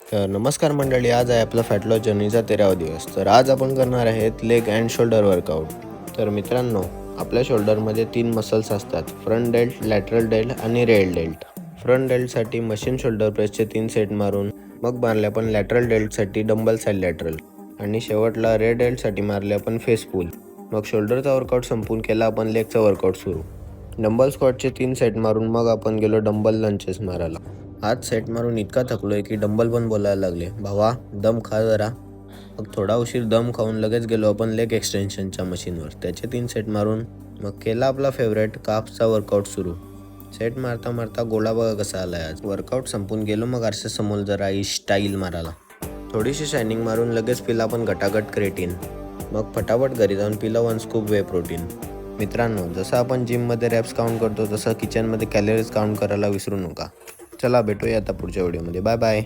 तर नमस्कार मंडळी, आज आहे आपला फॅट लॉस जर्नीचा 13वा दिवस. तर आज आपण करणार आहेत लेग अँड शोल्डर वर्कआउट. तर मित्रांनो, आपल्या शोल्डरमध्ये 3 मसल्स असतात: फ्रंट डेल्ट, लॅटरल डेल्ट आणि रेअर डेल्ट. फ्रंट डेल्टसाठी मशीन शोल्डर प्रेसचे 3 सेट मारून मग मारले आपण लॅटरल डेल्टसाठी डंबल साईड लॅटरल, आणि शेवटला रेअर डेल्टसाठी मारले आपण फेस पुल. मग शोल्डरचा वर्कआउट संपून केला आपण लेगचा वर्कआउट सुरू. डंबल स्क्वॉटचे 3 सेट मारून मग आपण गेलो डंबल लंचेस मारायला. आज सेट मारून इतका थकलोय की डंबल पण बोलायला लागले, भावा दम खा जरा. मग थोडा उशीर दम खाऊन लगेच गेलो आपण लेग एक्सटेन्शनच्या मशीनवर. त्याचे 3 सेट मारून मग केला आपला फेवरेट काफचा वर्कआउट सुरू. सेट मारता मारता गोळा बघा कसा आलाय. आज वर्कआउट संपून गेलो मग आरशासमोर जरा स्टाईल मारायला. थोडीशी शायनिंग मारून लगेच पिला आपण घटाघट क्रेटीन. मग फटाफट घरी जाऊन पिला 1 स्कूप वे प्रोटीन. मित्रांनो, जसं आपण जिममध्ये रॅप्स काउंट करतो तसं किचनमध्ये कॅलरीज काउंट करायला विसरू नका. चला भेटूया आता पुढच्या व्हिडिओमध्ये. Bye bye.